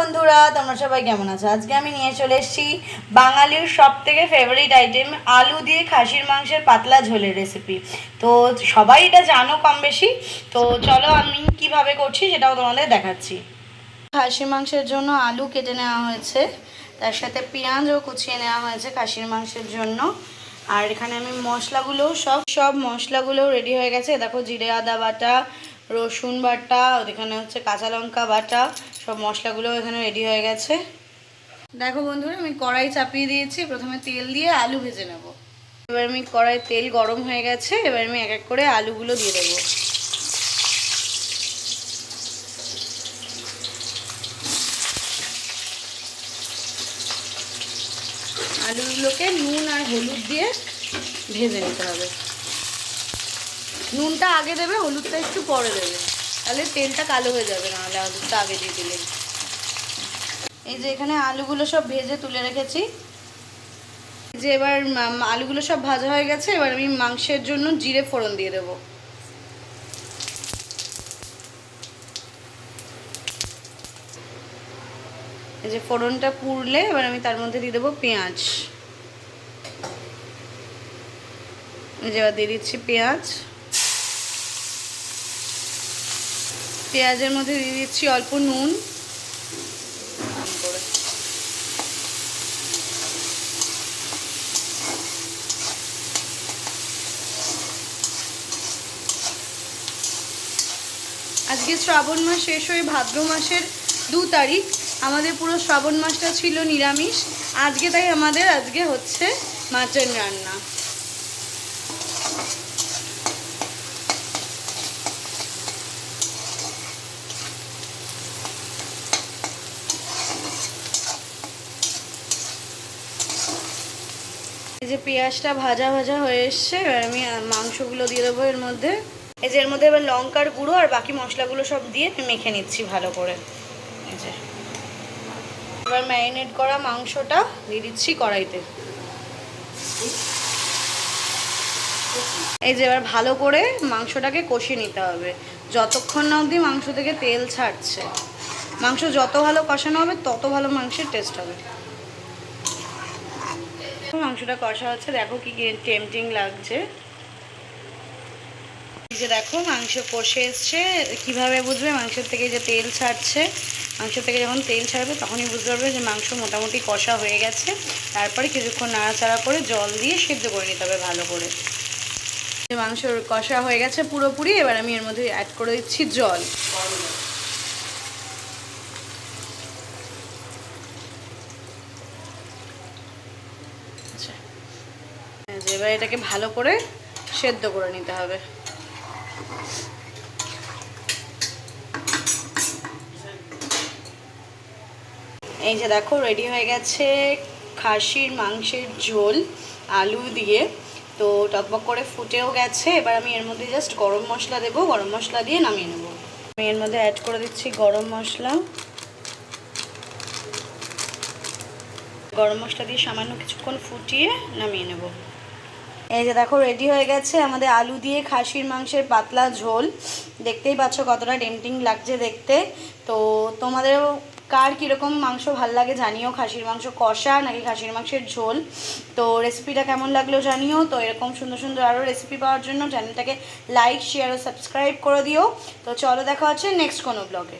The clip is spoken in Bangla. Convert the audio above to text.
বন্ধুরা, তোমরা সবাই কেমন আছো? আজকে আমি নিয়ে চলে এসেছি বাঙালির সবথেকে ফেভারিট আইটেম আলু দিয়ে খাসির মাংসের পাতলা ঝোলের রেসিপি। তো সবাই এটা জানো কম বেশি। তো চলো আমি কিভাবে করছি সেটাও তোমাদের দেখাচ্ছি। খাসির মাংসের জন্য আলু কেটে নেওয়া হয়েছে, তার সাথে পেঁয়াজও কুচিয়ে নেওয়া হয়েছে খাসির মাংসের জন্য। আর এখানে আমি মশলাগুলো সব মশলাগুলো রেডি হয়ে গেছে। দেখো, জিরে আদা বাটা, রসুন বাটা, এখানে হচ্ছে কাঁচা লঙ্কা বাটা, সব মশলাগুলো এখানে রেডি হয়ে গেছে। দেখো বন্ধুরা, আমি কড়াই চাপিয়ে দিয়েছি। প্রথমে তেল দিয়ে আলু ভেজে নেব। এবার আমি কড়াইয়ে তেল গরম হয়ে গেছে, এবার আমি এক এক করে আলুগুলো দিয়ে দেবো। আলুগুলোকে নুন আর হলুদ দিয়ে ভেজে নিতে হবে। নুনটা আগে দেবে, হলুদটা একটু পরে দেবে, তাহলে তেলটা কালো হয়ে যাবে, নাহলে হলুদটা আগে দিয়ে দিলে। এই যে এখানে আলুগুলো সব ভেজে তুলে রেখেছি। যে এবার আলুগুলো সব ভাজা হয়ে গেছে, এবার আমি মাংসের জন্য জিরে ফোড়ন দিয়ে দেবো। এই যে ফোড়নটা পুড়লে এবার আমি তার মধ্যে দিয়ে দেবো পেঁয়াজ। এই যে এবার দিয়ে দিচ্ছি পেঁয়াজ। পেঁয়াজের মধ্যে দিয়ে দিচ্ছি অল্প নুন। আজকে শ্রাবণ মাস শেষ হয়ে ভাদ্র মাসের 2 তারিখ। আমাদের পুরো শ্রাবণ মাসটা ছিল নিরামিষ। আজকে তাই আমাদের হচ্ছে মাটন রান্না। এই যে পেঁয়াজটা ভাজা ভাজা হয়ে এসছে, এবার আমি মাংসগুলো দিয়ে দেবো এর মধ্যে। এই যে এর মধ্যে এবার লঙ্কার গুঁড়ো আর বাকি মশলাগুলো সব দিয়ে আমি মেখে নিচ্ছি ভালো করে। এই যে এবার ম্যারিনেট করা মাংসটা দিয়ে দিচ্ছি কড়াইতে। এই যে এবার ভালো করে মাংসটাকে কষিয়ে নিতে হবে যতক্ষণ না অবধি মাংস থেকে তেল ছাড়ছে। মাংস যত ভালো কষানো হবে তত ভালো মাংসের টেস্ট হবে। মাংসটা কষা হচ্ছে, দেখো কি টেম্পটিং লাগছে। এই যে দেখো মাংস কষে এসছে। কীভাবে বুঝবে মাংসের থেকে যে তেল ছাড়ছে? মাংস থেকে যখন তেল ছাড়বে তখনই বুঝতে পারবে যে মাংস মোটামুটি কষা হয়ে গেছে। তারপরে কিছুক্ষণ নাড়াচাড়া করে জল দিয়ে সিদ্ধ করে নিতে হবে ভালো করে। মাংস কষা হয়ে গেছে পুরোপুরি, এবার আমি এর মধ্যে অ্যাড করে দিচ্ছি জল। আচ্ছা, এবার এটাকে ভালো করে সেদ্ধ করে নিতে হবে। এই যে দেখো রেডি হয়ে গেছে খাসির মাংসের ঝোল আলু দিয়ে। তো টকবক করে ফুটেও গেছে। এবার আমি এর মধ্যে জাস্ট গরম মশলা দেবো, গরম মশলা দিয়ে নামিয়ে নেব। আমি এর মধ্যে অ্যাড করে দিচ্ছি গরম মশলা। গরম মশলা দিয়ে সামান্য কিছুক্ষণ ফুটিয়ে নামিয়ে নেব। এই যে দেখো রেডি হয়ে গেছে আমাদের আলু দিয়ে খাসির মাংসের পাতলা ঝোল। দেখতেই পাচ্ছ কতটা টেম্পটিং লাগছে দেখতে। তো তোমাদেরও কার কীরকম মাংস ভাল লাগে জানিও, খাসির মাংস কষা নাকি খাসির মাংসের ঝোল। তো রেসিপিটা কেমন লাগলো জানিও। তো এরকম সুন্দর সুন্দর আরও রেসিপি পাওয়ার জন্য চ্যানেলটাকে লাইক, শেয়ার ও সাবস্ক্রাইব করে দিও। তো চলো দেখা হচ্ছে নেক্সট কোনো ব্লগে।